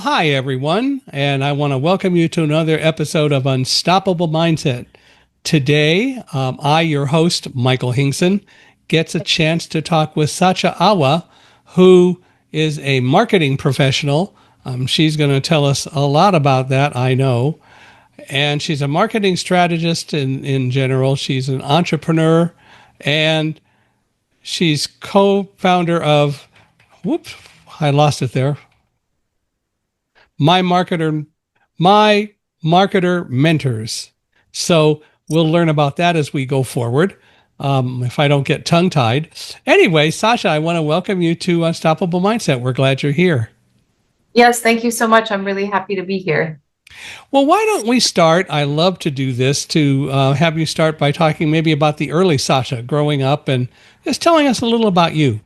Hi everyone, and I want to welcome you to another episode of Unstoppable Mindset. Today, your host, Michael Hingson, gets a chance to talk with Sacha Awaa, who is a marketing professional. She's going to tell us a lot about that, I know. And she's a marketing strategist in general. She's an entrepreneur, and she's co-founder of, whoops, I lost it there. My marketer mentors. So we'll learn about that as we go forward. If I don't get tongue tied. Anyway, Sacha, I want to welcome you to Unstoppable Mindset. We're glad you're here. Yes, thank you so much. I'm really happy to be here. Well, why don't we start? I love to do this, to have you start by talking maybe about the early Sacha growing up and just telling us a little about you.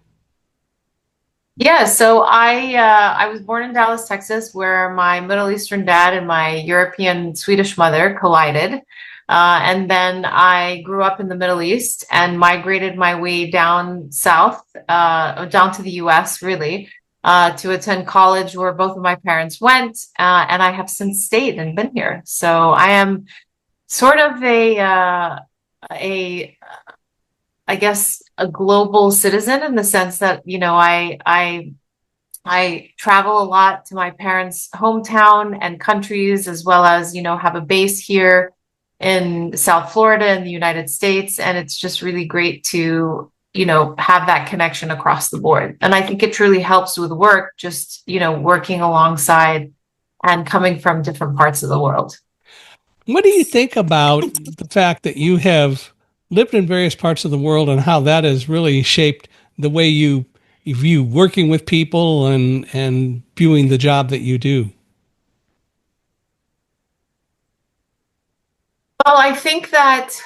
Yeah, so I was born in Dallas, Texas, where my Middle Eastern dad and my European Swedish mother collided. And then I grew up in the Middle East and migrated my way down south, down to the US, really, to attend college where both of my parents went. And I have since stayed and been here. So I am sort of a I guess a global citizen in the sense that, I travel a lot to my parents' hometown and countries, as well as, have a base here in South Florida in the United States. And it's just really great to, have that connection across the board. And I think it truly helps with work, just, working alongside and coming from different parts of the world. What do you think about the fact that you have lived in various parts of the world and how that has really shaped the way you view working with people and viewing the job that you do? Well, I think that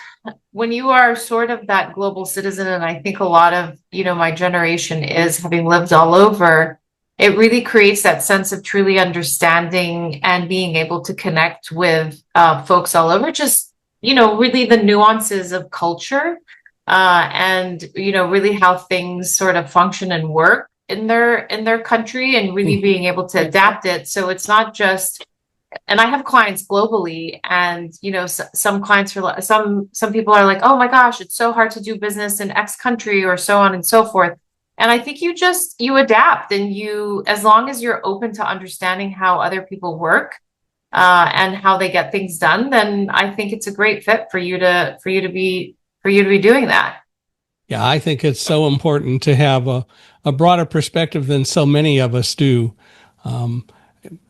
when you are sort of that global citizen, and I think a lot of, my generation is having lived all over, it really creates that sense of truly understanding and being able to connect with folks all over, just, really the nuances of culture and, really how things sort of function and work in their country and really being able to adapt it. So it's not just, and I have clients globally, and some clients are some people are like, oh my gosh, it's so hard to do business in X country, or so on and so forth. And I think you adapt, and as long as you're open to understanding how other people work and how they get things done, then I think it's a great fit for you to be doing that. Yeah, I think it's so important to have a broader perspective than so many of us do. Um,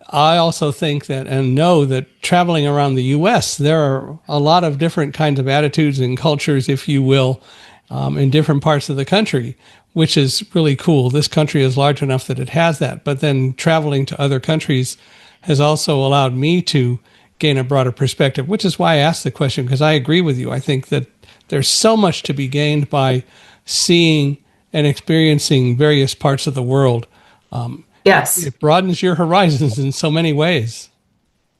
I also think that and know that traveling around the U.S., there are a lot of different kinds of attitudes and cultures, if you will, in different parts of the country, which is really cool. This country is large enough that it has that. But then traveling to other countries has also allowed me to gain a broader perspective, which is why I asked the question, because I agree with you. I think that there's so much to be gained by seeing and experiencing various parts of the world. Yes. It broadens your horizons in so many ways.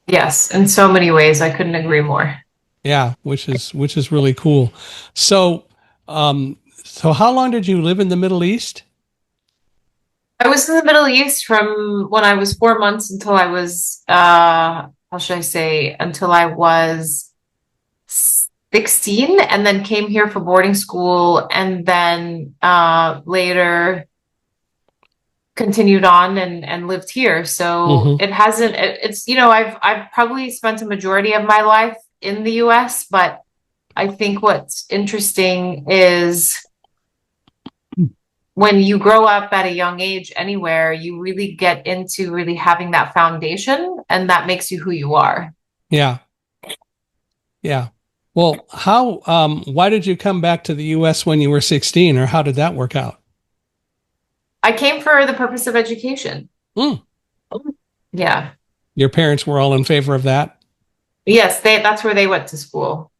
Yes, in so many ways. I couldn't agree more. Yeah, which is really cool. So, so how long did you live in the Middle East? I was in the Middle East from when I was 4 months until I was, how should I say, until I was 16, and then came here for boarding school, and then later continued on and lived here. So Mm-hmm. it hasn't, it's, I've probably spent a majority of my life in the US, but I think what's interesting is when you grow up at a young age anywhere, you really get into really having that foundation, and that makes you who you are. Yeah, yeah. Well, why did you come back to the U.S. when you were 16, or how did that work out? I came for the purpose of education. Mm. Yeah. Your parents were all in favor of that, Yes, that's where they went to school.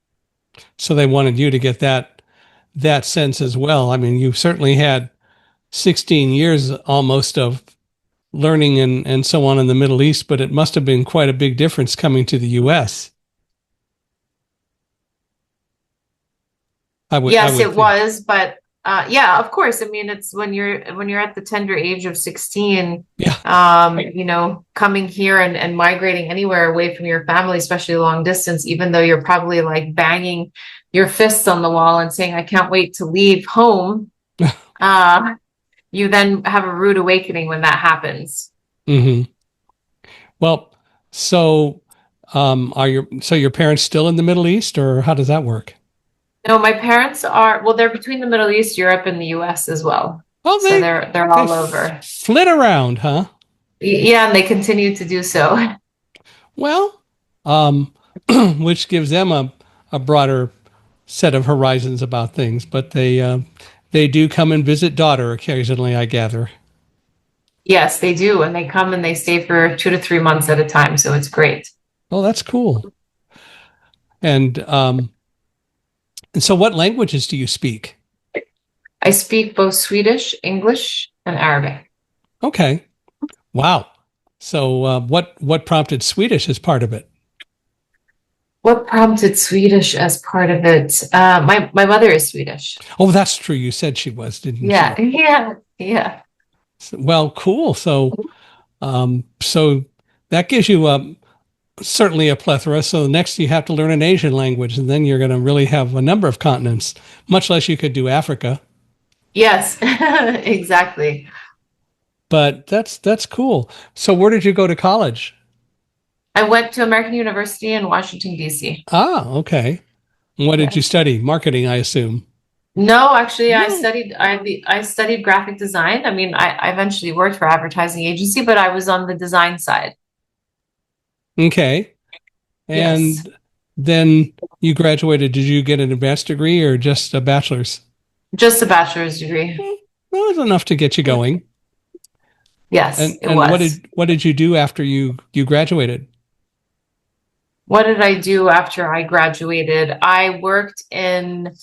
so they wanted you to get that sense as well. I mean, you certainly had 16 years almost of learning and so on in the Middle East, but it must have been quite a big difference coming to the U.S. I Yes, would it think. was, but Yeah, of course. I mean, it's when you're at the tender age of 16, Yeah. coming here and migrating anywhere away from your family, especially long distance, even though you're probably like banging your fists on the wall and saying, I can't wait to leave home. Uh, you then have a rude awakening when that happens. Hmm. Well, so so your parents still in the Middle East, or how does that work? No, my parents are, well, they're between the Middle East, Europe, and the US as well. Oh, So they're they all over. flit around, huh? Yeah, and they continue to do so. Well, um, which gives them a broader set of horizons about things. But they do come and visit daughter occasionally, I gather. Yes, they do. And they come and they stay for 2 to 3 months at a time. So it's great. Oh, that's cool. And and so, what languages do you speak? I speak both Swedish, English, and Arabic. Okay. Wow. So, what prompted Swedish as part of it? What prompted Swedish as part of it? My mother is Swedish. Oh, that's true. You said she was, didn't Yeah, you? yeah, yeah. Well, cool. So that gives you certainly a plethora. So next you have to learn an Asian language, and then you're going to really have a number of continents. Much less you could do Africa, Yes, exactly. but that's cool. So where did you go to college? I went to American University in Washington, D.C. Ah, okay. What did you Yes. study? Marketing, I assume. No, actually, No. I studied graphic design. I mean, I eventually worked for advertising agency, but I was on the design side. Okay. Yes, And then you graduated. Did you get an advanced degree or just a bachelor's? just a bachelor's degree. Well, that was enough to get you going. Yes, it And was. what did you do after you graduated? What did I do after I graduated? I worked in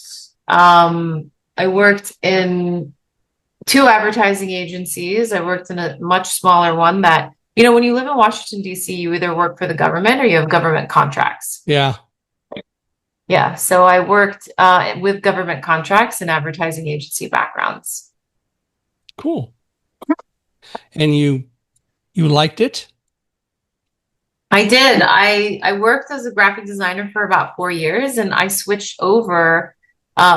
two advertising agencies. I worked in a much smaller one that, when you live in Washington, D.C., you either work for the government or you have government contracts. Yeah, Yeah, so I worked with government contracts and advertising agency backgrounds. cool. And you liked it? I did. I worked as a graphic designer for about 4 years, and I switched over,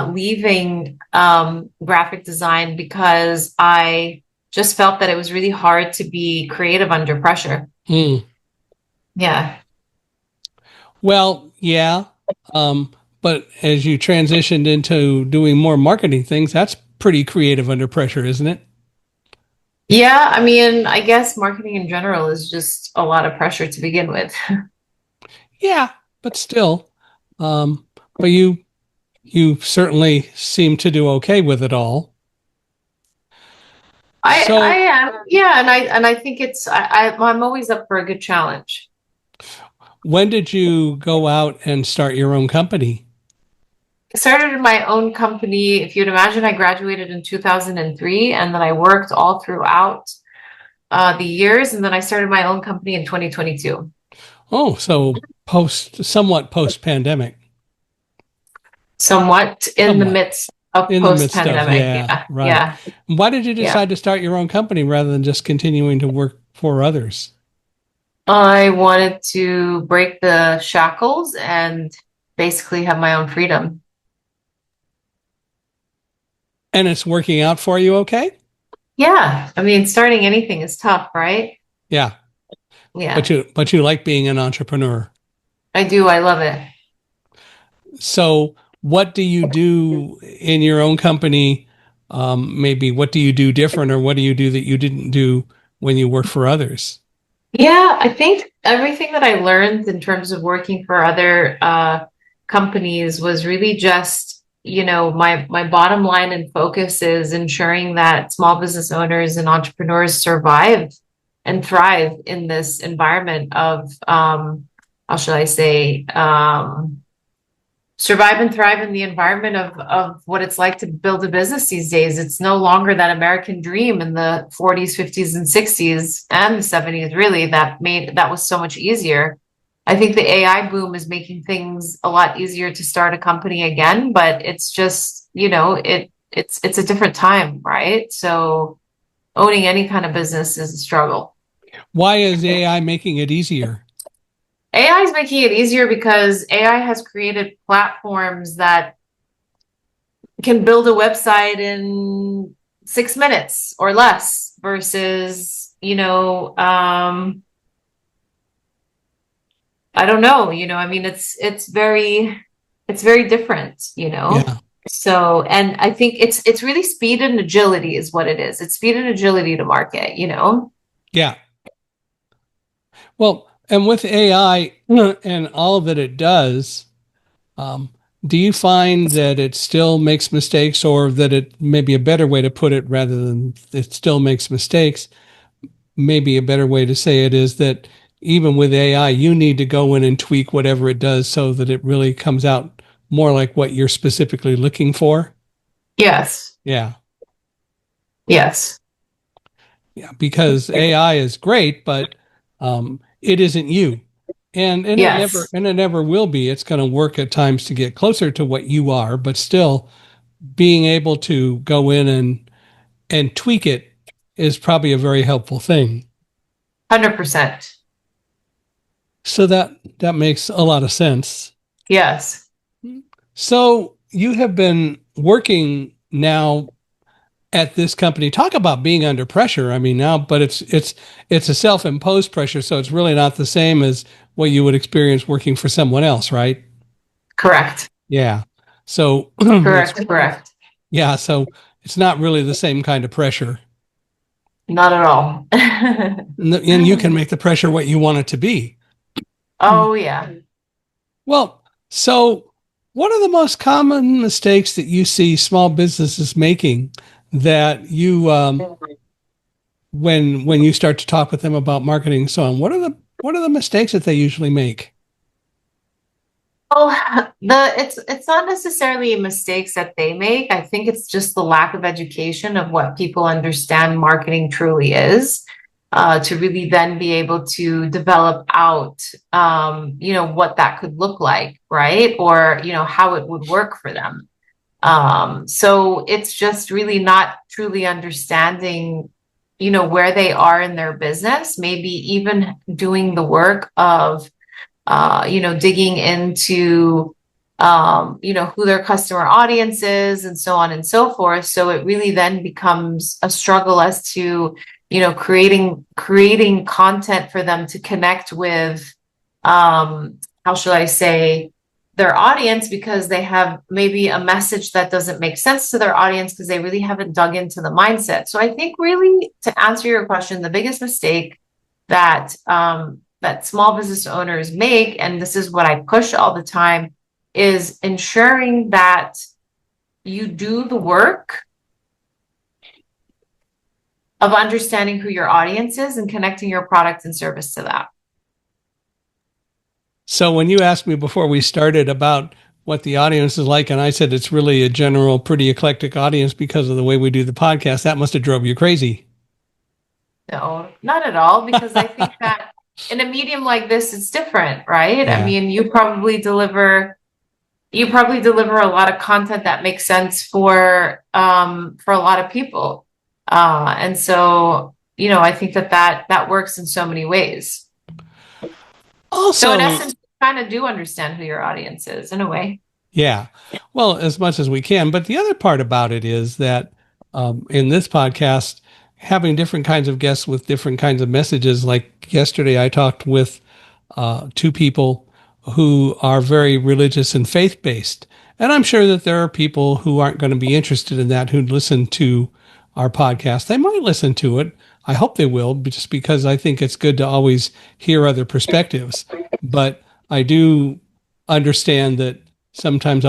leaving graphic design because I just felt that it was really hard to be creative under pressure. Hmm. Yeah. Well, yeah. But as you transitioned into doing more marketing things, that's pretty creative under pressure, isn't it? Yeah, I mean, I guess marketing in general is just a lot of pressure to begin with. Yeah, but still. Um, but you certainly seem to do okay with it all. I So am, yeah, and I think I'm always up for a good challenge. when did you go out and start your own company? I started my own company. If you'd imagine, I graduated in 2003, and then I worked all throughout the years, and then I started my own company in 2022. Oh, so somewhat post pandemic, Somewhat in the somewhat midst of in the midst of, post-pandemic. yeah, Yeah, right. yeah, Why did you yeah. decide to start your own company rather than just continuing to work for others? I wanted to break the shackles and basically have my own freedom. And it's working out for you okay? Yeah, I mean, starting anything is tough, right? Yeah, Yeah, but you like being an entrepreneur. I do. I love it. So, what do you do in your own company? Maybe what do you do different, or what do you do that you didn't do when you worked for others? Yeah, I think everything that I learned in terms of working for other companies was really just, my bottom line and focus is ensuring that small business owners and entrepreneurs survive and thrive in this environment of, how shall I say, survive and thrive in the environment of what it's like to build a business these days. It's no longer that American dream in the 40s, 50s, and 60s and the 70s, really, that was so much easier. I think the AI boom is making things a lot easier to start a company again, but it's just, it's a different time, right? So owning any kind of business is a struggle. Why is AI making it easier? AI is making it easier because AI has created platforms that can build a website in 6 minutes or less versus, I don't know, I mean, it's very different. Yeah. So, and I think it's really speed and agility is what it is. It's speed and agility to market. Yeah. Well, and with AI and all that it does, um, do you find that it still makes mistakes, or that it maybe a better way to put it rather than it still makes mistakes? Maybe a better way to say it is that even with AI, you need to go in and tweak whatever it does so that it really comes out more like what you're specifically looking for. Yes. Yeah. Yes. Yeah. Because AI is great, but it isn't you. And Yes. it never will be. It's going to work at times to get closer to what you are, but still being able to go in and tweak it is probably a very helpful thing. 100%. So that makes a lot of sense. Yes. So you have been working now at this company. Talk about being under pressure. I mean now, but it's a self-imposed pressure, so it's really not the same as what you would experience working for someone else, right? Correct. Yeah. So it's Correct. Correct. yeah, so it's not really the same kind of pressure. Not at all. And you can make the pressure what you want it to be. Oh, yeah. Well, so what are the most common mistakes that you see small businesses making that you when you start to talk with them about marketing and so on? What are the mistakes that they usually make? Well, it's not necessarily mistakes that they make. I think it's just the lack of education of what people understand marketing truly is, to really then be able to develop out, what that could look like, right? Or, how it would work for them. So it's just really not truly understanding, where they are in their business, maybe even doing the work of digging into, who their customer audience is and so on and so forth. So it really then becomes a struggle as to, creating content for them to connect with, how should I say, their audience, because they have maybe a message that doesn't make sense to their audience because they really haven't dug into the mindset. So I think really to answer your question, the biggest mistake that small business owners make, and this is what I push all the time, is ensuring that you do the work of understanding who your audience is and connecting your product and service to that. So when you asked me before we started about what the audience is like, and I said it's really a general, pretty eclectic audience because of the way we do the podcast, that must have drove you crazy. No, not at all, because I think that in a medium like this, it's different, right? I Yeah. mean, you probably deliver a lot of content that makes sense for a lot of people. And so, I think that works in so many ways. So in Also, essence, you kind of do understand who your audience is in a way. yeah. Well, as much as we can. But the other part about it is that in this podcast, having different kinds of guests with different kinds of messages. Like yesterday, I talked with two people who are very religious and faith based. And I'm sure that there are people who aren't going to be interested in that who listen to our podcast. They might listen to it. I hope they will, just because I think it's good to always hear other perspectives. But I do understand that sometimes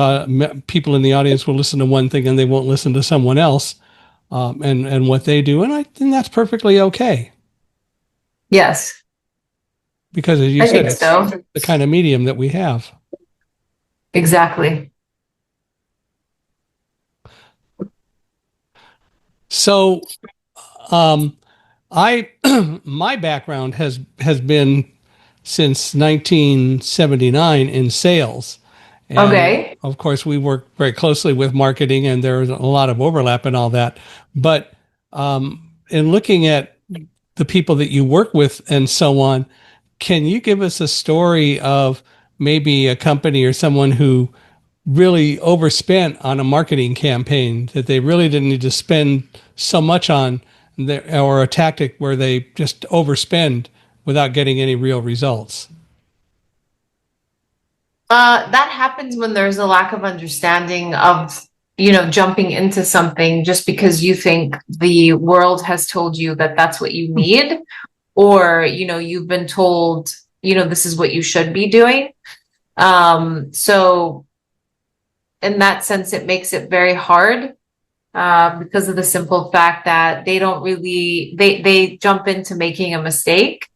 people in the audience will listen to one thing and they won't listen to someone else, and what they do, and I think that's perfectly okay Yes, because, as you I said, think it's so. the kind of medium that we have. Exactly. So, um, I my background has been since 1979 in sales, And Okay. of course, we work very closely with marketing, and there's a lot of overlap and all that. But in looking at the people that you work with and so on, can you give us a story of maybe a company or someone who really overspent on a marketing campaign that they really didn't need to spend so much on, or a tactic where they just overspend without getting any real results? That happens when there's a lack of understanding of, jumping into something just because you think the world has told you that that's what you need, or, you've been told, this is what you should be doing. So in that sense, it makes it very hard, because of the simple fact that they don't really, they jump into making a mistake,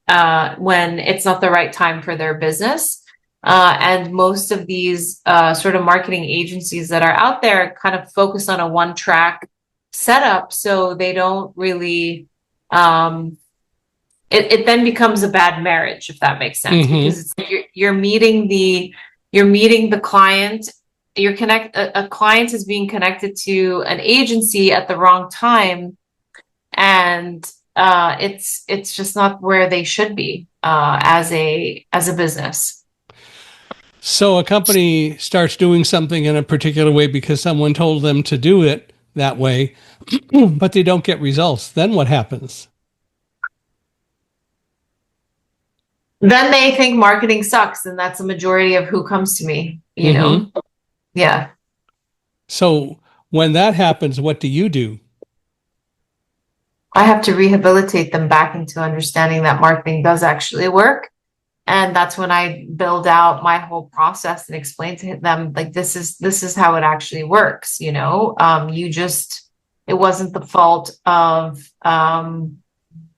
when it's not the right time for their business. And most of these sort of marketing agencies that are out there kind of focus on a one track setup. So they don't really, it then becomes a bad marriage, if that makes sense, because it's like you're meeting the client, a client is being connected to an agency at the wrong time, and it's just not where they should be, as a business. So a company starts doing something in a particular way because someone told them to do it that way, but they don't get results. Then what happens? Then they think marketing sucks, and that's a majority of who comes to me, Yeah. So when that happens, what do you do? I have to rehabilitate them back into understanding that marketing does actually work. And that's when I build out my whole process and explain to them, like, this is how it actually works. It wasn't the fault of,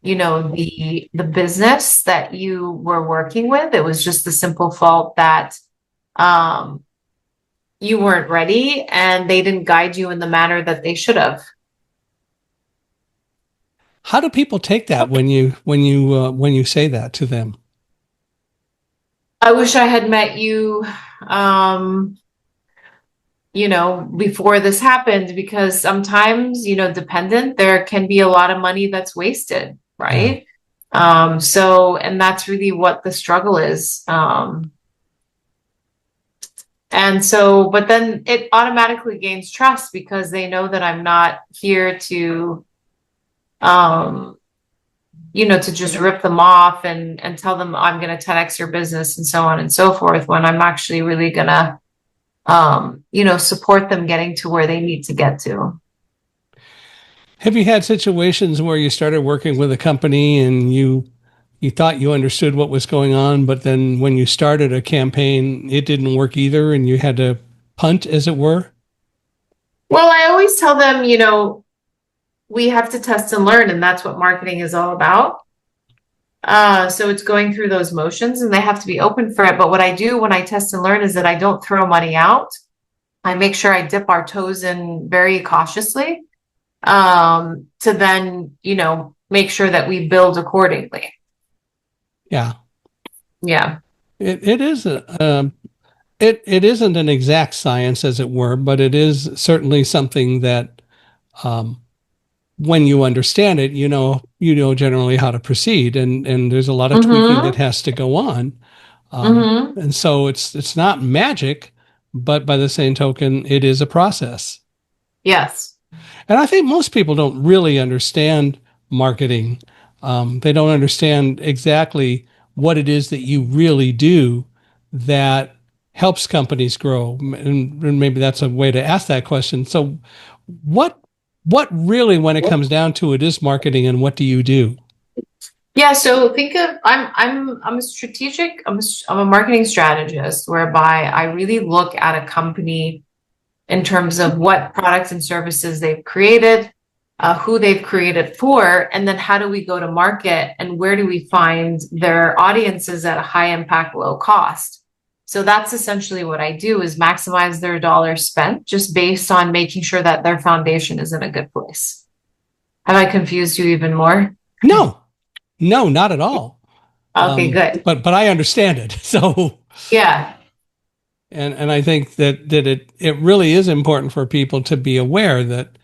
the business that you were working with. It was just the simple fault that, you weren't ready and they didn't guide you in the manner that they should have. How do people take that when you say that to them? I wish I had met you, um, before this happened, because sometimes, dependent, there can be a lot of money that's wasted, Yeah. right? And that's really what the struggle is. And so, but then it automatically gains trust because they know that I'm not here to, um, to just rip them off and tell them I'm going to 10x your business and so on and so forth, when I'm actually really going to, support them getting to where they need to get to. Have you had situations where you started working with a company and you thought you understood what was going on, but then when you started a campaign, it didn't work either, and you had to punt, as it were? Well, I always tell them, we have to test and learn, and that's what marketing is all about. So it's going through those motions and they have to be open for it. But what I do when I test and learn is that I don't throw money out. I make sure I dip our toes in very cautiously, to then, make sure that we build accordingly. Yeah. Yeah. It is it isn't an exact science, as it were, but it is certainly something that, um, when you understand it, you know generally how to proceed, and there's a lot of tweaking that Mm-hmm. has to go on, Mm-hmm. and so it's not magic, but by the same token, it is a process. Yes. And I think most people don't really understand marketing. They don't understand exactly what it is that you really do that helps companies grow. And maybe that's a way to ask that question. So, what what really, when it comes down to it, is marketing, and what do you do? Yeah. So think of, I'm a strategic, I'm a marketing strategist, whereby I really look at a company in terms of what products and services they've created, who they've created for, and then how do we go to market and where do we find their audiences at a high impact, low cost. So that's essentially what I do, is maximize their dollars spent just based on making sure that their foundation is in a good place. Have I confused you even more? No, no, not at all. Okay, good. But I understand it. So Yeah. And I think that it really is important for people to be aware that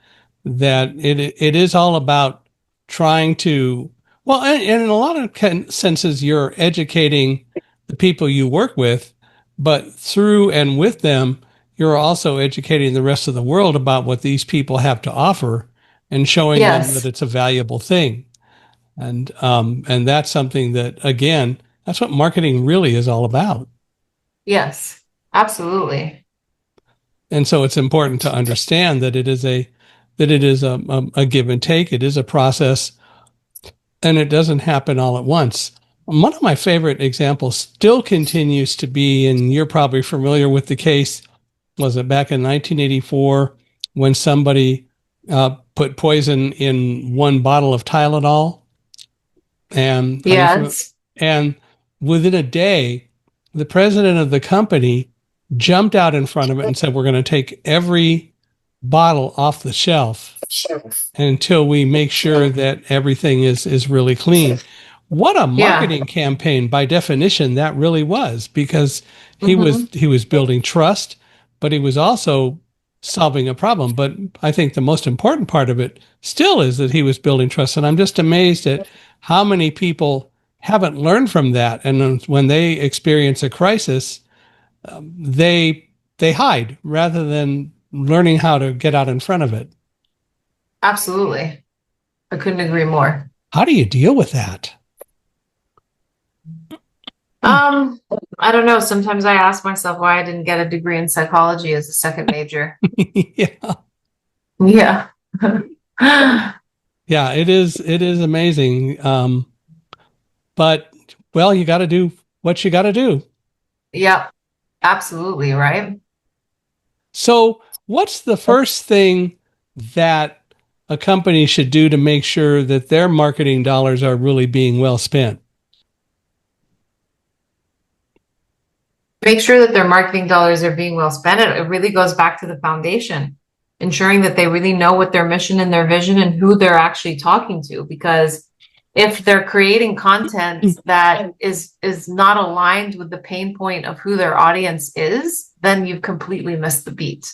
it is all about trying to, well, and in a lot of senses, you're educating the people you work with, but through and with them, you're also educating the rest of the world about what these people have to offer and showing them that Yes. it's a valuable thing. And that's something that, again, that's what marketing really is all about. Yes. Absolutely. And so it's important to understand that it is a give and take. It is a process, and it doesn't happen all at once. One of my favorite examples still continues to be, and you're probably familiar with the case, was it back in 1984 when somebody put poison in one bottle of Tylenol? And are you familiar? Yes. And within a day, the president of the company jumped out in front of it and said, "We're going to take every bottle off the shelf until we make sure that everything is really clean." What a Yeah. marketing campaign by definition that really was, because Hmm. he was building trust, but he was also solving a problem. But I think the most important part of it still is that he was building trust. And I'm just amazed at how many people haven't learned from that. And when they experience a crisis, they hide rather than learning how to get out in front of it. Absolutely. I couldn't agree more. How do you deal with that? Um, I don't know. Sometimes I ask myself why I didn't get a degree in psychology as a second major. Yeah. Yeah. Yeah, it is amazing. But well, you got to do what you got to do. Yep. Absolutely, right? So, what's the first thing that a company should do to make sure that their marketing dollars are really being well spent? Make sure that their marketing dollars are being well spent. It really goes back to the foundation, ensuring that they really know what their mission and their vision and who they're actually talking to. Because if they're creating content that is not aligned with the pain point of who their audience is, then you've completely missed the beat.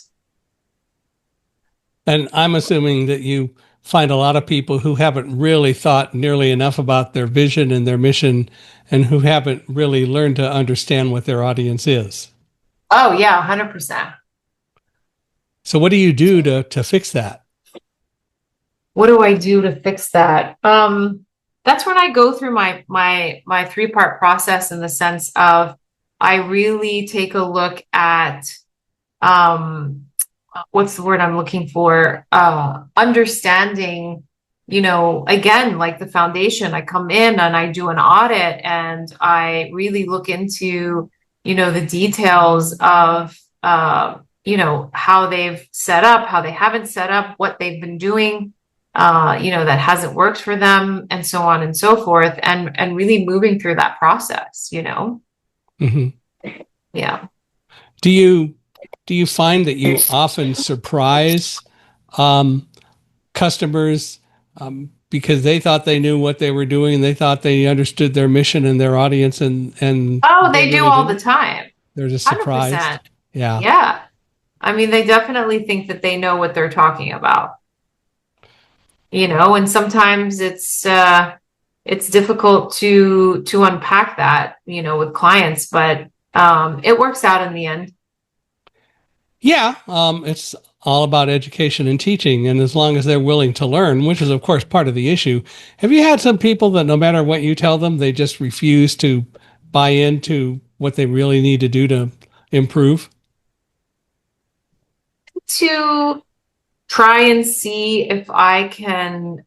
And I'm assuming that you find a lot of people who haven't really thought nearly enough about their vision and their mission and who haven't really learned to understand what their audience is. Oh yeah, 100%. So what do you do to fix that? What do I do to fix that? That's when I go through my three-part process in the sense of I really take a look at what's the word I'm looking for? Understanding, again, like the foundation. I come in and I do an audit and I really look into, the details of how they've set up, how they haven't set up, what they've been doing that hasn't worked for them, and so on and so forth, and really moving through that process. Mm-hmm. Yeah. Do you do you find that you often surprise um, customers because they thought they knew what they were doing and they thought they understood their mission and their audience and Oh, they they do really all the didn't? time. They're just surprised. 100%. Yeah. Yeah. I mean, they definitely think that they know what they're talking about, and sometimes it's difficult to unpack that, with clients, but it works out in the end. Yeah, it's all about education and teaching, and as long as they're willing to learn, which is of course part of the issue. Have you had some people that no matter what you tell them, they just refuse to buy into what they really need to do to improve? To try and see if I can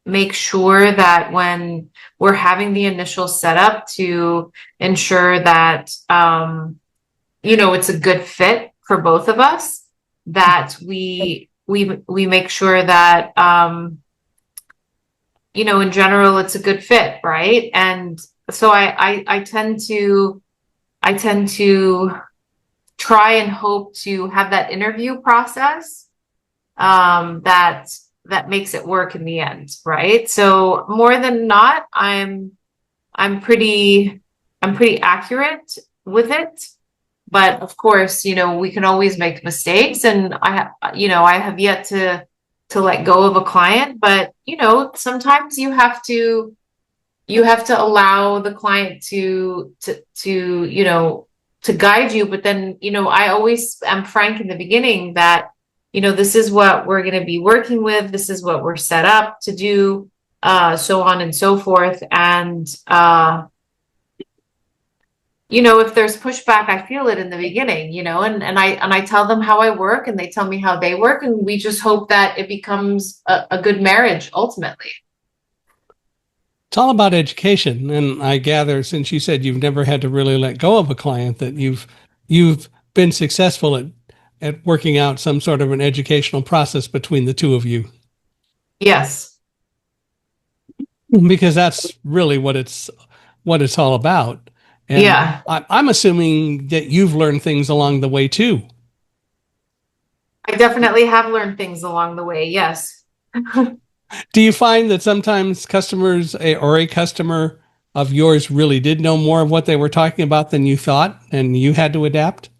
make sure that when we're having the initial setup to ensure that it's a good fit for both of us, that we make sure that in general it's a good fit, right? And so I tend to try and hope to have that interview process that makes it work in the end, right? So more than not, I'm pretty accurate with it, But of course, we can always make mistakes, and I have yet to let go of a client, but sometimes you have to allow the client to guide you. But then, I always am frank in the beginning that, this is what we're going to be working with. This is what we're set up to do, so on and so forth. And, if there's pushback, I feel it in the beginning, and I tell them how I work, and they tell me how they work. And we just hope that it becomes a good marriage ultimately. It's all about education. And I gather, since you said you've never had to really let go of a client, that you've been successful at working out some sort of an educational process between the two of you. Yes. Because that's really what it's all about. And Yeah. I'm assuming that you've learned things along the way too. I definitely have learned things along the way. Yes. Do you find that sometimes customers or a customer of yours really did know more of what they were talking about than you thought, and you had to adapt?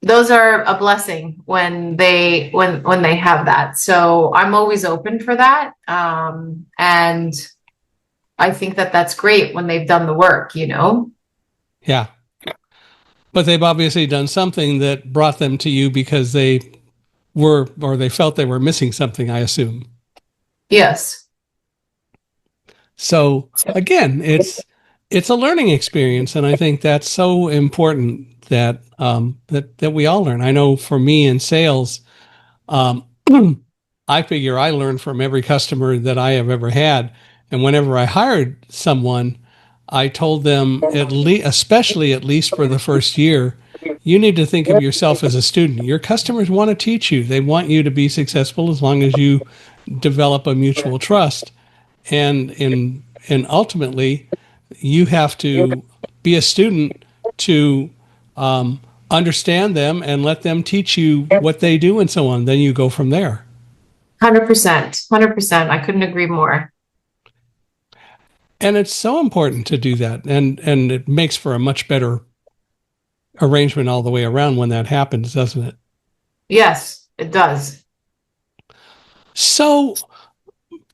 Those are a blessing when they have that. So I'm always open for that. And I think that that's great when they've done the work. Yeah. But they've obviously done something that brought them to you because they felt they were missing something, I assume. Yes. So again, it's a learning experience, and I think that's so important that that we all learn. I know for me in sales, um, I figure I learn from every customer that I have ever had, and whenever I hired someone, I told them especially at least for the first year, you need to think of yourself as a student. Your customers want to teach you; they want you to be successful as long as you develop a mutual trust and ultimately you have to be a student to understand them and let them teach you what they do and so on. Then you go from there. 100%. 100%. I couldn't agree more. And it's so important to do that, and it makes for a much better arrangement all the way around when that happens, doesn't it? Yes, it does. So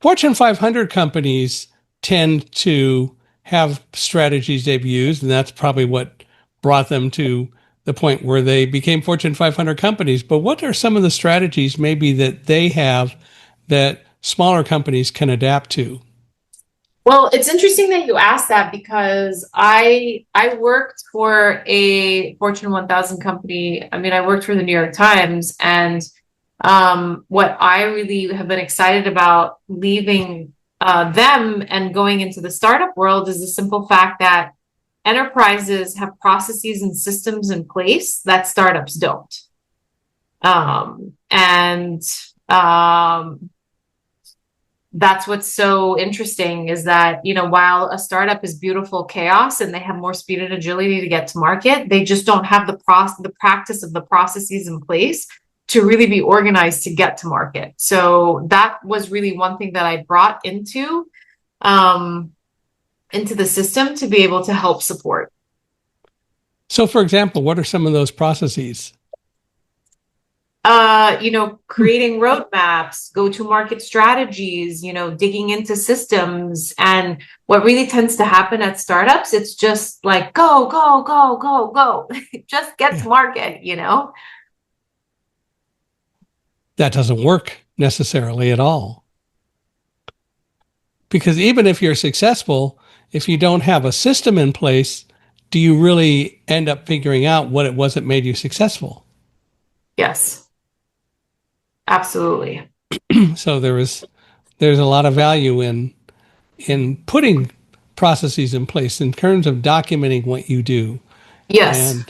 Fortune 500 companies tend to have strategies they've used, and that's probably what brought them to the point where they became Fortune 500 companies. But what are some of the strategies maybe that they have that smaller companies can adapt to? Well, it's interesting that you asked that because I worked for a Fortune 1000 company. I mean, I worked for the New York Times, and what I really have been excited about leaving them and going into the startup world is the simple fact that enterprises have processes and systems in place that startups don't. And that's what's so interesting is that, while a startup is beautiful chaos and they have more speed and agility to get to market, they just don't have the practice of the processes in place to really be organized to get to market. So that was really one thing that I brought into the system to be able to help support. So, for example, what are some of those processes? Creating roadmaps, go-to-market strategies, digging into systems. And what really tends to happen at startups, it's just like, go, go, go, go, go. Just get to market. That doesn't work necessarily at all. Because even if you're successful, if you don't have a system in place, do you really end up figuring out what it was that made you successful? Yes. Absolutely. So there's a lot of value in putting processes in place in terms of documenting what you do. Yes.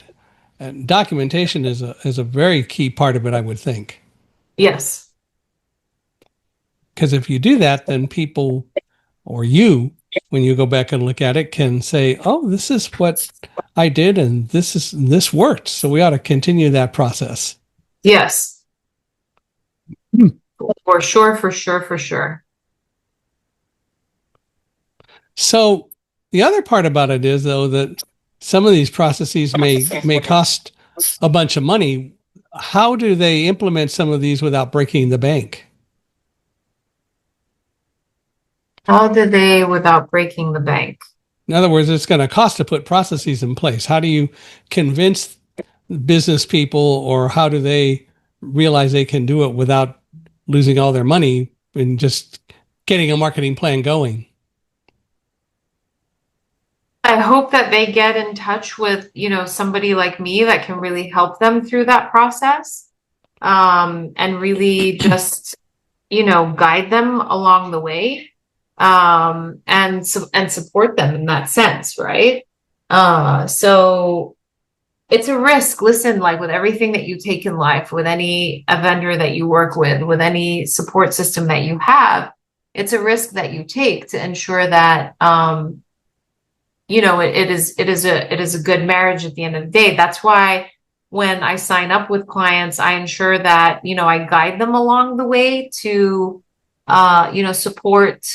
And documentation is a very key part of it, I would think. Yes. Because if you do that, then people or you, when you go back and look at it, can say, "Oh, this is what I did, and this worked. So we ought to continue that process." Yes. For sure, for sure, for sure. So the other part about it is, though, that some of these processes may cost a bunch of money. How do they implement some of these without breaking the bank? How do they without breaking the bank? In other words, it's going to cost to put processes in place. How do you convince business people, or how do they realize they can do it without losing all their money and just getting a marketing plan going? I hope that they get in touch with, somebody like me that can really help them through that process, and really just, guide them along the way, and support them in that sense, right? So it's a risk. Listen, like with everything that you take in life, with any a vendor that you work with any support system that you have, it's a risk that you take to ensure that it is a good marriage at the end of the day. That's why when I sign up with clients, I ensure that, I guide them along the way to support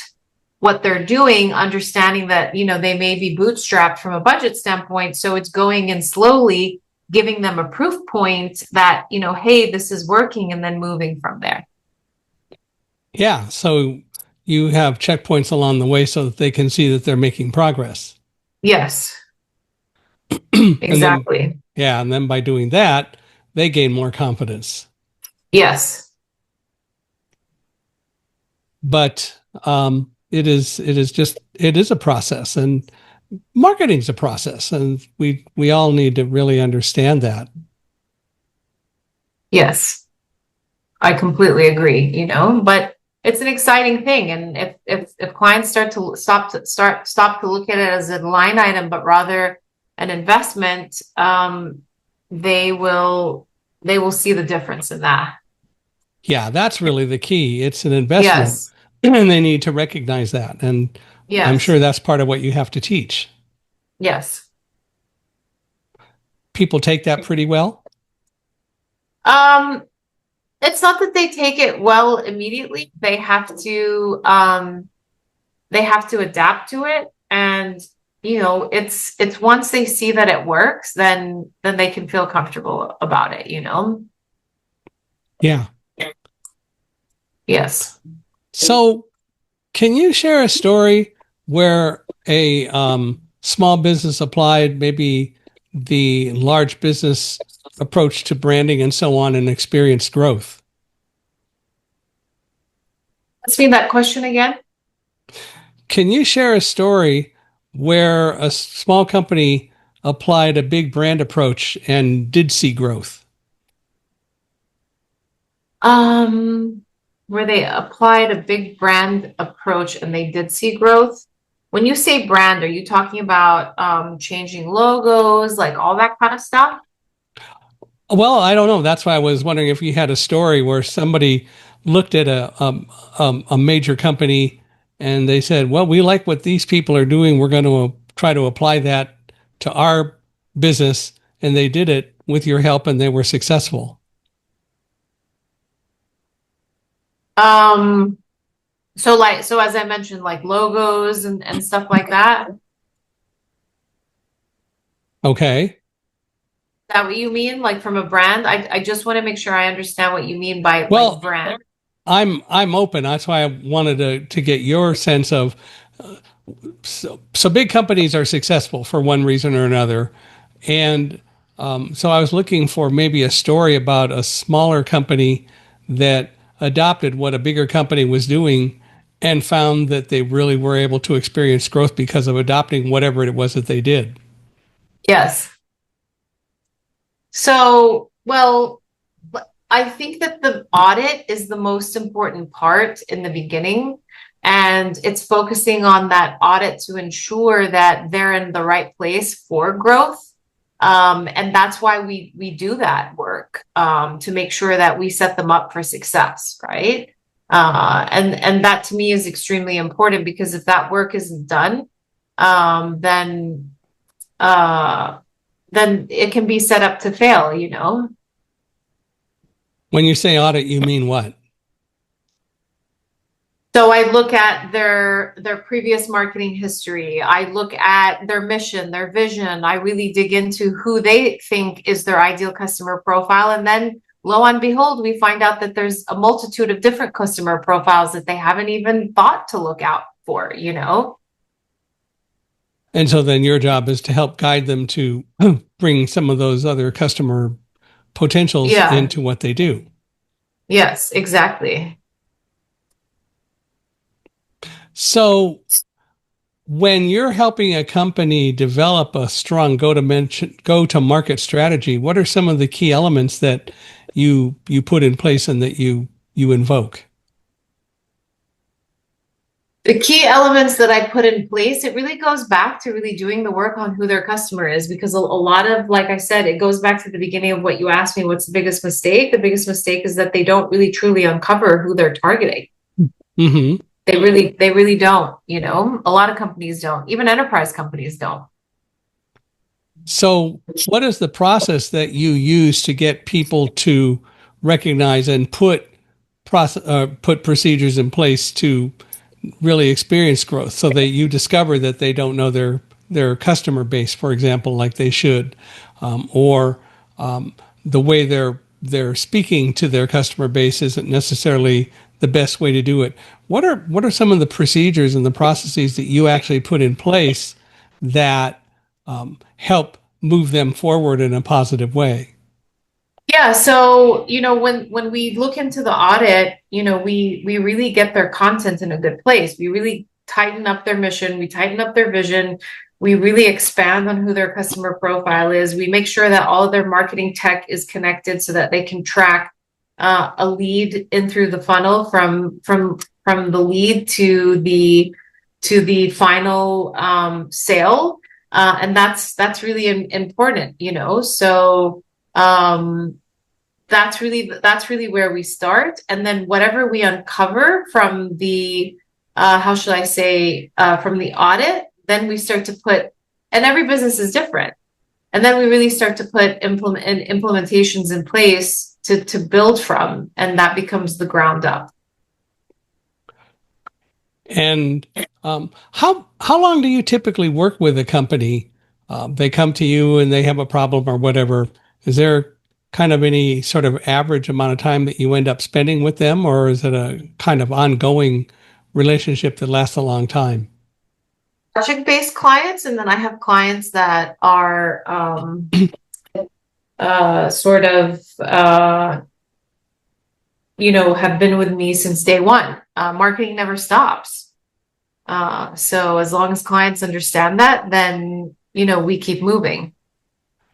what they're doing, understanding that, they may be bootstrapped from a budget standpoint. So it's going in slowly, giving them a proof point that, hey, this is working, and then moving from there. Yeah. So you have checkpoints along the way so that they can see that they're making progress. Yes, And then, exactly. yeah. And then by doing that, they gain more confidence. Yes. But it is a process, and marketing's a process, and we all need to really understand that. Yes. I completely agree, but it's an exciting thing. And if clients start to stop to look at it as a line item, but rather an investment, they will see the difference in that. Yeah, that's really the key. It's an investment, Yes. and they need to recognize that. And I'm Yes. sure that's part of what you have to teach. Yes. People take that pretty well. Um, it's not that they take it well immediately. They have to adapt to it. And, it's once they see that it works, then they can feel comfortable about it. Yeah. Yes. So, can you share a story where a small business applied maybe the large business approach to branding and so on and experienced growth? Let's read that question again. Can you share a story where a small company applied a big brand approach and did see growth? Where they applied a big brand approach and they did see growth. When you say brand, are you talking about changing logos, like all that kind of stuff? Well, I don't know. That's why I was wondering if you had a story where somebody looked at a major company and they said, "Well, we like what these people are doing. We're going to try to apply that to our business," and they did it with your help, and they were successful. Um, so as I mentioned, like logos and stuff like that. Is Okay. that what you mean? Like from a brand? I just want to make sure I understand what you mean by Well, like brand. I'm open. That's why I wanted to get your sense of. So big companies are successful for one reason or another, and so I was looking for maybe a story about a smaller company that adopted what a bigger company was doing and found that they really were able to experience growth because of adopting whatever it was that they did. Yes. So, well, I think that the audit is the most important part in the beginning, and it's focusing on that audit to ensure that they're in the right place for growth. And that's why we do that work, to make sure that we set them up for success, right? And that to me is extremely important, because if that work isn't done, then it can be set up to fail. When you say audit, you mean what? So I look at their previous marketing history. I look at their mission, their vision. I really dig into who they think is their ideal customer profile. And then lo and behold, we find out that there's a multitude of different customer profiles that they haven't even thought to look out for, you know? And so then your job is to help guide them to bring some of those other customer potentials Yeah. into what they do. Yes, exactly. So when you're helping a company develop a strong go-to-market strategy, what are some of the key elements that you put in place and that you invoke? The key elements that I put in place, it really goes back to really doing the work on who their customer is, because a lot of, like I said, it goes back to the beginning of what you asked me, what's the biggest mistake? The biggest mistake is that they don't really truly uncover who they're targeting. Mm-hmm. They really don't, you know, a lot of companies don't, even enterprise companies don't. So what is the process that you use to get people to recognize and put procedures in place to really experience growth, so that you discover that they don't know their customer base, for example, like they should, or the way they're speaking to their customer base isn't necessarily the best way to do it. What are some of the procedures and the processes that you actually put in place that help move them forward in a positive way? Yeah, so you know, when we look into the audit, you know, we really get their content in a good place. We really tighten up their mission, we tighten up their vision, we really expand on who their customer profile is. We make sure that all of their marketing tech is connected so that they can track a lead in through the funnel from the lead to the final sale, and that's really important, you know. So that's really where we start, and then whatever we uncover from the how should I say from the audit, then we start to put, and every business is different, and then we really start to put implementations in place to build from, and that becomes the ground up. And how long do you typically work with a company? They come to you and they have a problem or whatever. Is there kind of any sort of average amount of time that you end up spending with them, or is it a kind of ongoing relationship that lasts a long time? Project-based clients, and then I have clients that are sort of you know, have been with me since day one. Marketing never stops. So as long as clients understand that, then, you know, we keep moving.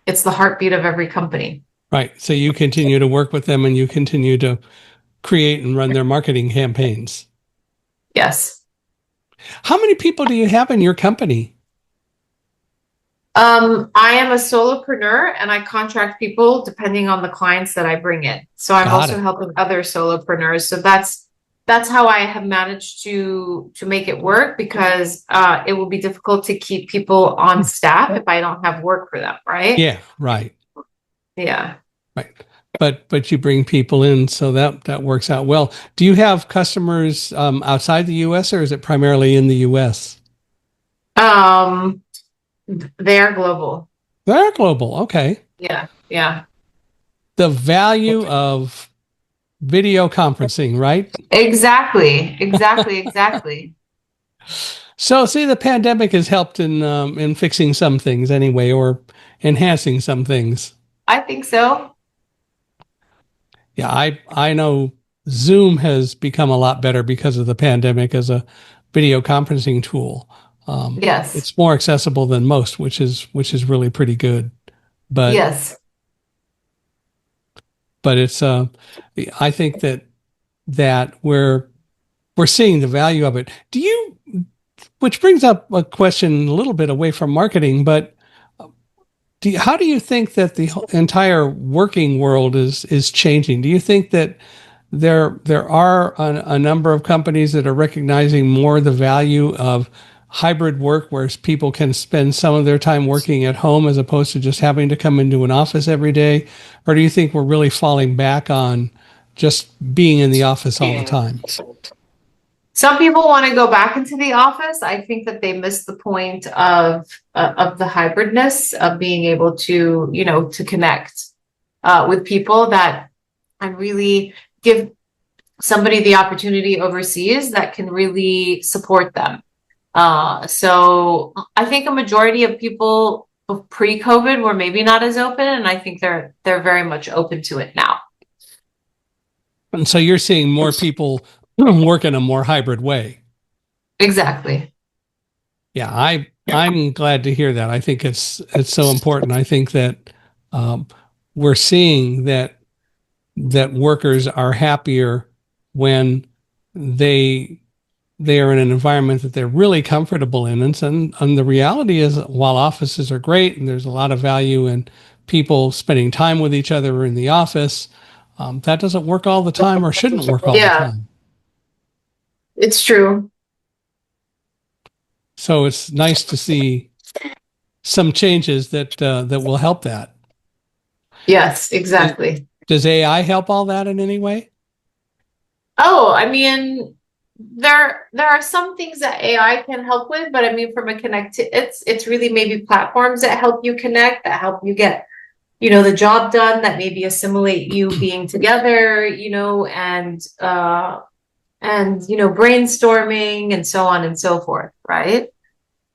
It's the heartbeat of every company. Right. So you continue to work with them and you continue to create and run their marketing campaigns. Yes. How many people do you have in your company? I am a solopreneur and I contract people depending on the clients that I bring in. So I'm Got also it. helping other solopreneurs. So that's how I have managed to make it work, because it will be difficult to keep people on staff if I don't have work for them, right? Yeah, right. Yeah. Right. But you bring people in, so that works out well. Do you have customers outside the US, or is it primarily in the US? Um, they are global. They're global. Okay. Yeah. Yeah. The value of video conferencing, right? Exactly. Exactly. Exactly. So, see, the pandemic has helped in fixing some things anyway, or enhancing some things. I think so. Yeah, I know Zoom has become a lot better because of the pandemic as a video conferencing tool. Yes. It's more accessible than most, which is really pretty good. But Yes. but it's I think that we're seeing the value of it. Do you? Which brings up a question a little bit away from marketing, but how do you think that the entire working world is changing? Do you think that there are a number of companies that are recognizing more the value of hybrid work, where people can spend some of their time working at home as opposed to just having to come into an office every day? Or do you think we're really falling back on just being in the office all the time? Some people want to go back into the office. I think that they miss the point of the hybridness of being able to, to connect with people that and really give somebody the opportunity overseas that can really support them. So I think a majority of people pre-COVID were maybe not as open, and I think they're very much open to it now. And so you're seeing more people work in a more hybrid way. Exactly. Yeah, I'm glad to hear that. I think it's so important. I think that we're seeing that workers are happier when they they are in an environment that they're really comfortable in. And the reality is, while offices are great and there's a lot of value in people spending time with each other in the office, that doesn't work all the time or shouldn't work all the time. It's true. So it's nice to see some changes that will help that. Yes, exactly. Does AI help all that in any way? Oh, I mean, there are some things that AI can help with, but I mean, from a it's really maybe platforms that help you connect, that help you get, the job done, that maybe assimilate you being together, and brainstorming and so on and so forth, right?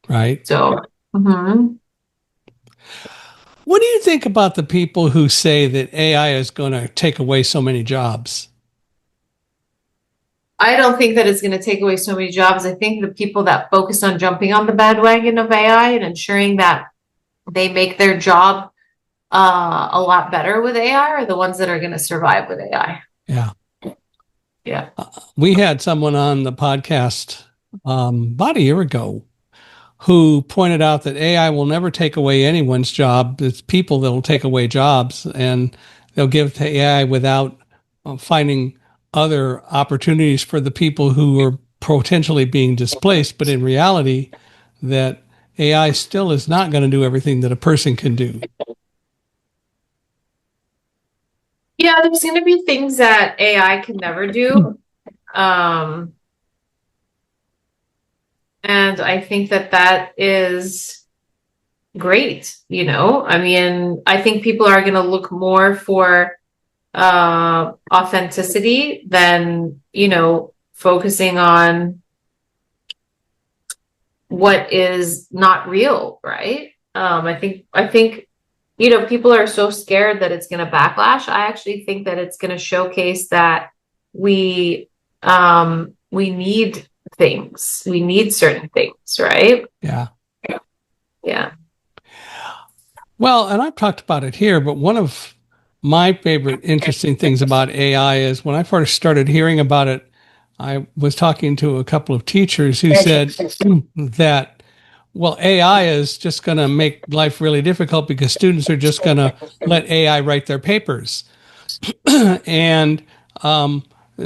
Right. So, mhm. What do you think about the people who say that AI is going to take away so many jobs? I don't think that it's going to take away so many jobs. I think the people that focus on jumping on the bandwagon of AI and ensuring that they make their job a lot better with AI are the ones that are going to survive with AI. Yeah. Yeah. We had someone on the podcast about a year ago who pointed out that AI will never take away anyone's job. It's people that will take away jobs, and they'll give to AI without finding other opportunities for the people who are potentially being displaced. But in reality, that AI still is not going to do everything that a person can do. Yeah, there's going to be things that AI can never do. And I think that is great, I mean, I think people are going to look more for authenticity than, focusing on what is not real, right? I think people are so scared that it's going to backlash. I actually think that it's going to showcase that we need things. We need certain things, right? Yeah. Yeah. Well, and I've talked about it here, but one of my favorite interesting things about AI is when I first started hearing about it, I was talking to a couple of teachers who said that, well, AI is just going to make life really difficult because students are just going to let AI write their papers. And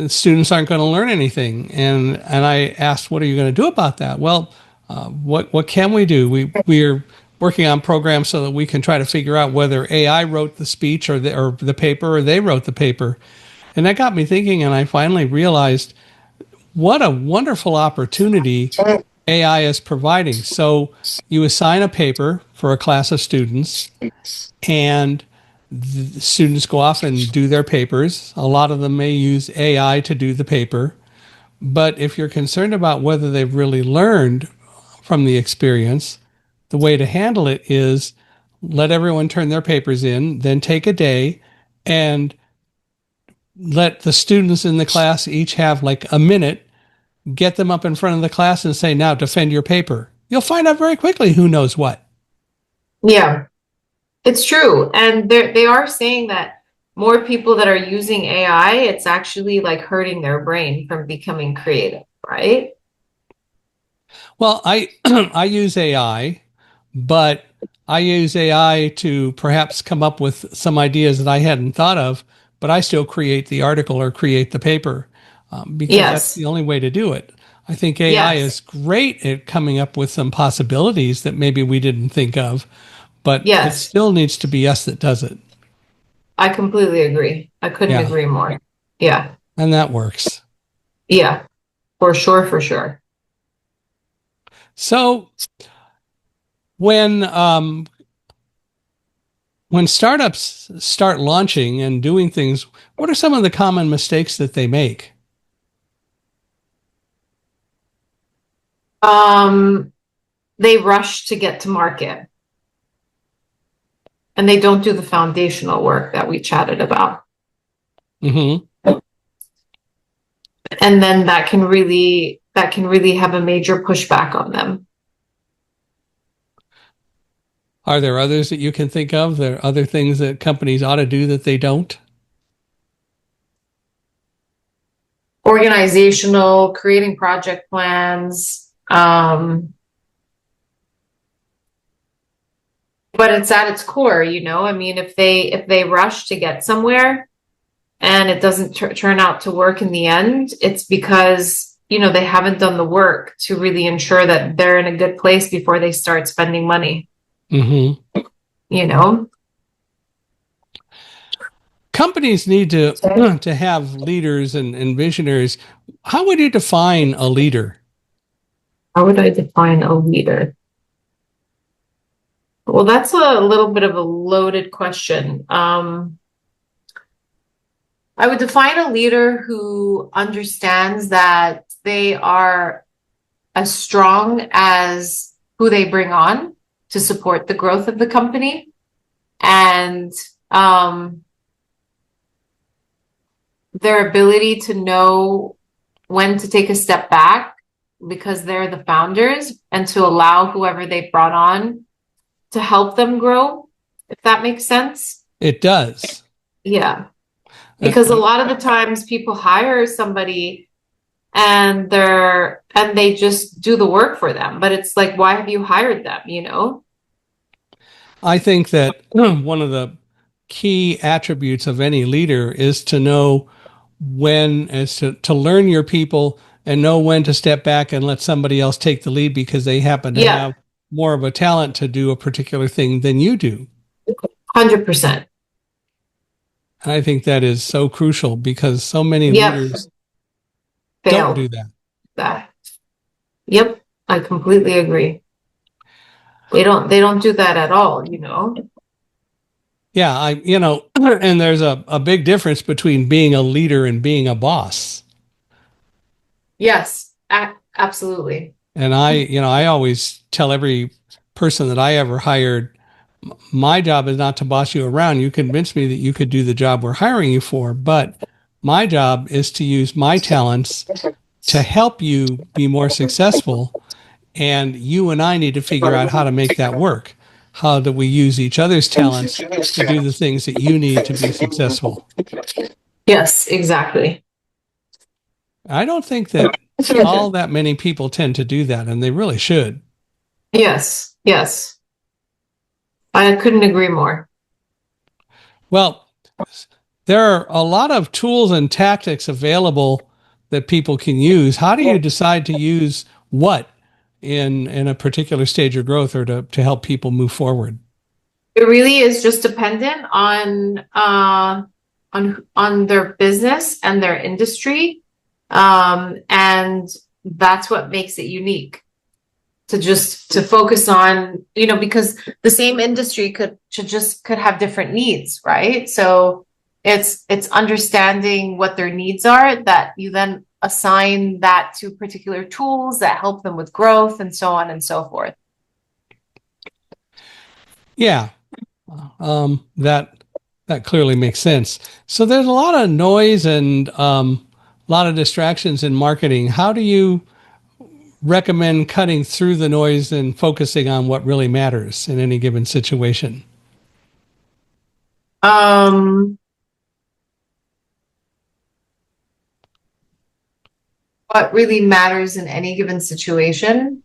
students aren't going to learn anything. And I asked, what are you going to do about that? Well, what can we do? We're working on programs so that we can try to figure out whether AI wrote the speech or the paper, or they wrote the paper. And that got me thinking, and I finally realized what a wonderful opportunity AI is providing. So you assign a paper for a class of students, and the students go off and do their papers. A lot of them may use AI to do the paper. But if you're concerned about whether they've really learned from the experience, the way to handle it is let everyone turn their papers in, then take a day and let the students in the class each have like a minute, get them up in front of the class and say, now defend your paper. You'll find out very quickly who knows what. Yeah, it's true. And they are saying that more people that are using AI, it's actually like hurting their brain from becoming creative, right? Well, I I use AI, but I use AI to perhaps come up with some ideas that I hadn't thought of, but I still create the article or create the paper because that's Yes. the only way to do it. I think AI Yes. is great at coming up with some possibilities that maybe we didn't think of, but it Yes. still needs to be us that does it. I completely agree. I couldn't Yeah, agree more. Yeah. and that works. Yeah. For sure, for sure. So when startups start launching and doing things, what are some of the common mistakes that they make? They rush to get to market and they don't do the foundational work that we chatted about. Mm-hmm. And then that can really have a major pushback on them. Are there others that you can think of? There are other things that companies ought to do that they don't? Organizational, creating project plans, but it's at its core, you know. I mean, if they rush to get somewhere and it doesn't turn out to work in the end, it's because, you know, they haven't done the work to really ensure that they're in a good place before they start spending money. Mm-hmm. You know, companies need to have leaders and visionaries. How would you define a leader? how would I define a leader? Well, that's a little bit of a loaded question. I would define a leader who understands that they are as strong as who they bring on to support the growth of the company, and their ability to know when to take a step back because they're the founders, and to allow whoever they brought on to help them grow, if that makes sense. It does. Yeah. Because a lot of the times people hire somebody and they just do the work for them, but it's like, why have you hired them, you know? I think that one of the key attributes of any leader is to know when, is to learn your people and know when to step back and let somebody else take the lead because they happen to have more of a talent to do a particular thing than you do. 100%. And I think that is so crucial because so many leaders don't do that. Yep, I completely agree. They don't do that at all, you know. Yeah, and there's a big difference between being a leader and being a boss. Yes, absolutely. And I always tell every person that I ever hired, my job is not to boss you around. You convinced me that you could do the job we're hiring you for, but my job is to use my talents to help you be more successful. And you and I need to figure out how to make that work. How do we use each other's talents to do the things that you need to be successful? Yes, exactly. I don't think that all that many people tend to do that, and they really should. Yes, yes. I couldn't agree more. Well, there are a lot of tools and tactics available that people can use. How do you decide to use what in a particular stage of growth or to help people move forward? It really is just dependent on their business and their industry. And that's what makes it unique. To focus on, you know, because the same industry could have different needs, right? So it's understanding what their needs are, that you then assign that to particular tools that help them with growth and so on and so forth. Yeah, that clearly makes sense. So there's a lot of noise and a lot of distractions in marketing. How do you recommend cutting through the noise and focusing on what really matters in any given situation? What really matters in any given situation?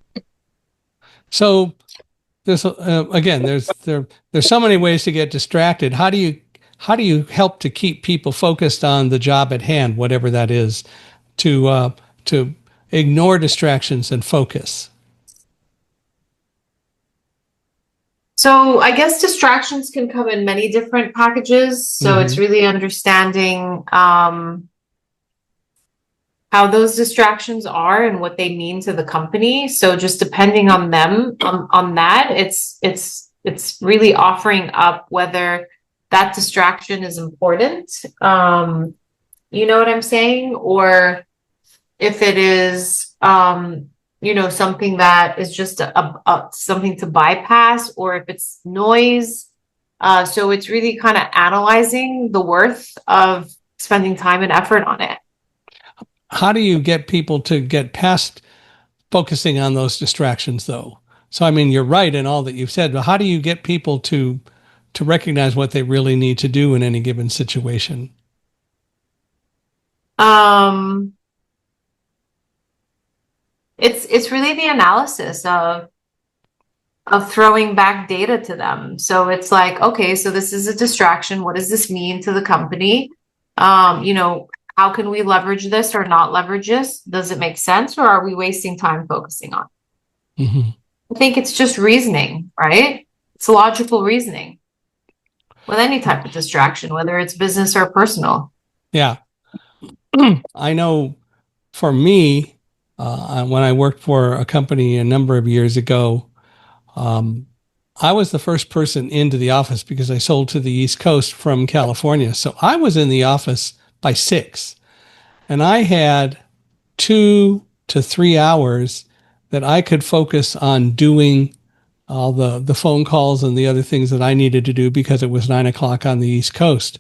So there's again, there's so many ways to get distracted. How do you help to keep people focused on the job at hand, whatever that is, to ignore distractions and focus? So I guess distractions can come in many different packages. So it's really understanding how those distractions are and what they mean to the company. So just depending on them on that, it's really offering up whether that distraction is important. You know what I'm saying? Or if it is something that is just something to bypass, or if it's noise. So it's really kind of analyzing the worth of spending time and effort on it. How do you get people to get past focusing on those distractions, though? So, I mean, you're right in all that you've said, but how do you get people to recognize what they really need to do in any given situation? Um, it's really the analysis of throwing back data to them. So it's like, okay, so this is a distraction. What does this mean to the company? How can we leverage this or not leverage this? Does it make sense, or are we wasting time focusing on it? Mm-hmm. I think it's just reasoning, right? It's logical reasoning with any type of distraction, whether it's business or personal. Yeah. I know for me, when I worked for a company a number of years ago, um, I was the first person into the office because I sold to the East Coast from California. So I was in the office by 6, and I had 2 to 3 hours that I could focus on doing all the phone calls and the other things that I needed to do because it was 9 o'clock on the East Coast.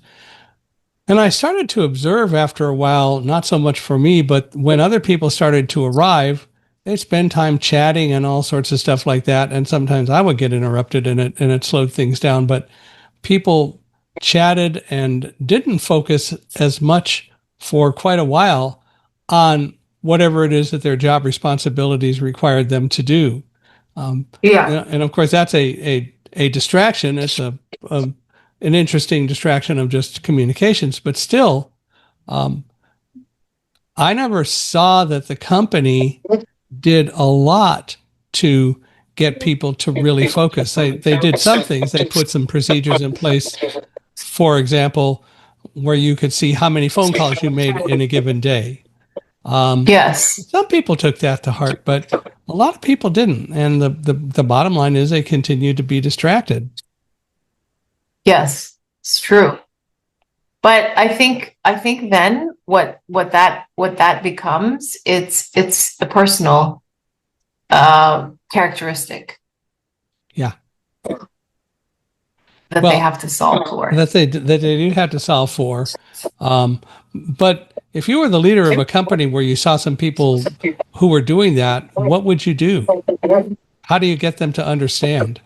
And I started to observe after a while, not so much for me, but when other people started to arrive, they'd spend time chatting and all sorts of stuff like that. And sometimes I would get interrupted and it slowed things down. But people chatted and didn't focus as much for quite a while on whatever it is that their job responsibilities required them to do. Yeah. And of course, that's a distraction. It's a an interesting distraction of just communications, but still, um, I never saw that the company did a lot to get people to really focus. They did some things. They put some procedures in place, for example, where you could see how many phone calls you made in a given day. Yes. Some people took that to heart, but a lot of people didn't. And the bottom line is they continued to be distracted. Yes. It's true. But I think then what that becomes, it's the personal characteristic Yeah. that they Well, have to solve for. that they do have to solve for. But if you were the leader of a company where you saw some people who were doing that, what would you do? How do you get them to understand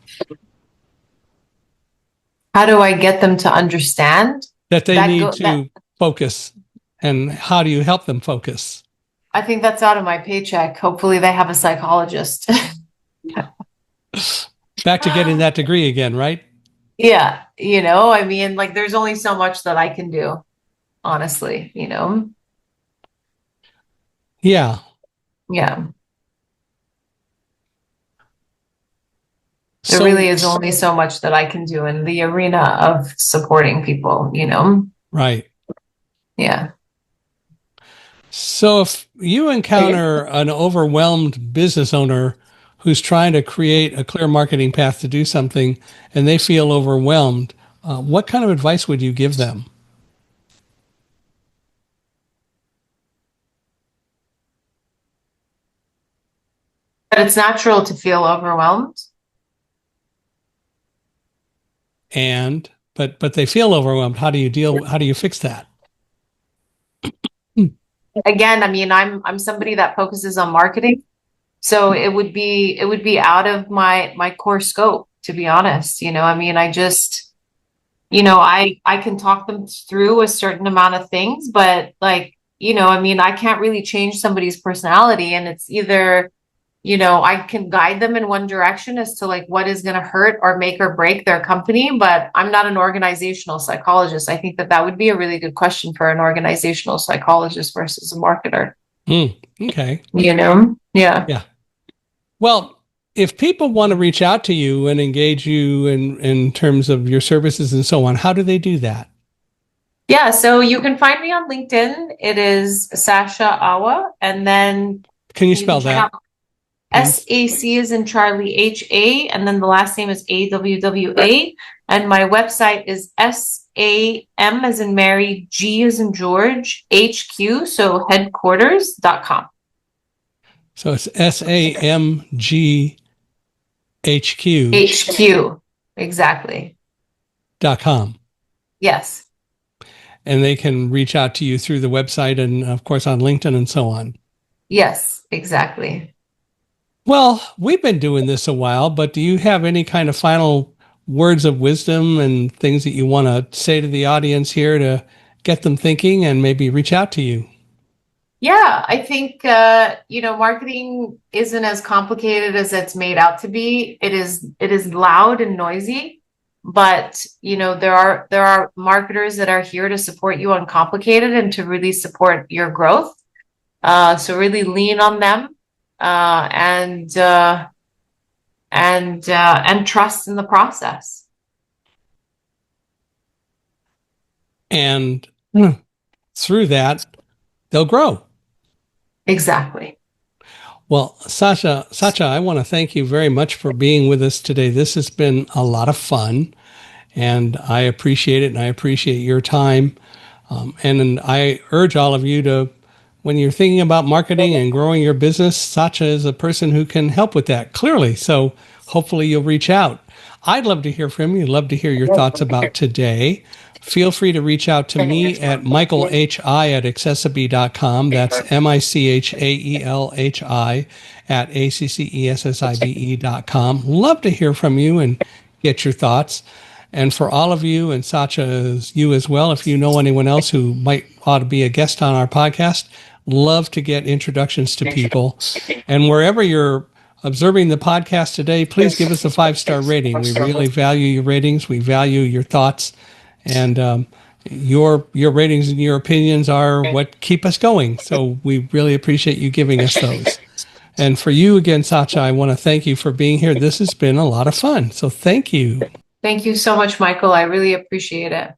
How do I get them to understand that they that need go that to focus? And how do you help them focus? I think that's out of my paycheck. Hopefully they have a psychologist. Back to getting that degree again, right? Yeah, I mean, like there's only so much that I can do, honestly. Yeah. Yeah. There So, really is only so much that I can do in the arena of supporting people. right. Yeah. So if you encounter an overwhelmed business owner who's trying to create a clear marketing path to do something and they feel overwhelmed, what kind of advice would you give them? But it's natural to feel overwhelmed. And but they feel overwhelmed. How do you fix that? Again, I mean, I'm somebody that focuses on marketing, so it would be out of my core scope, to be honest. I mean, I just, I can talk them through a certain amount of things, but like, I mean, I can't really change somebody's personality, and it's either I can guide them in one direction as to like what is going to hurt or make or break their company, but I'm not an organizational psychologist. I think that would be a really good question for an organizational psychologist versus a marketer. Okay. Yeah. Yeah. Well, if people want to reach out to you and engage you in terms of your services and so on, how do they do that? Yeah, so you can find me on LinkedIn. It is Sacha Awaa, and then Can you you can spell check that, out please? SAC is in Charlie HA, and then the last name is AWWA. And my website is SAM as in Mary, G as in George, HQ, so headquarters.com. So it's SAMGHQ.com. HQ, exactly. Yes, And they can reach out to you through the website and, of course, on LinkedIn and so on. yes, exactly. Well, we've been doing this a while, but do you have any kind of final words of wisdom and things that you want to say to the audience here to get them thinking and maybe reach out to you? Yeah, I think marketing isn't as complicated as it's made out to be. It is loud and noisy, but there are marketers that are here to support you uncomplicated and to really support your growth. So really lean on them, and trust in the process. And through that, they'll grow. Exactly. Well, Sacha, I want to thank you very much for being with us today. This has been a lot of fun, and I appreciate it, and I appreciate your time. And I urge all of you to, when you're thinking about marketing and growing your business, Sacha is a person who can help with that clearly. So hopefully you'll reach out. I'd love to hear from you. Love to hear your thoughts about today. Feel free to reach out to me at michaelhi@accessibe.com. That's MICHAELHI at ACCESSIBE.com. Love to hear from you and get your thoughts. And for all of you, and Sacha, you as well, if you know anyone else who might ought to be a guest on our podcast, love to get introductions to people. And wherever you're observing the podcast today, please give us a 5-star rating. We really value your ratings. We value your thoughts. And your ratings and your opinions are what keep us going. So we really appreciate you giving us those. And for you again, Sacha, I want to thank you for being here. This has been a lot of fun. So thank you. Thank you so much, Michael. I really appreciate it.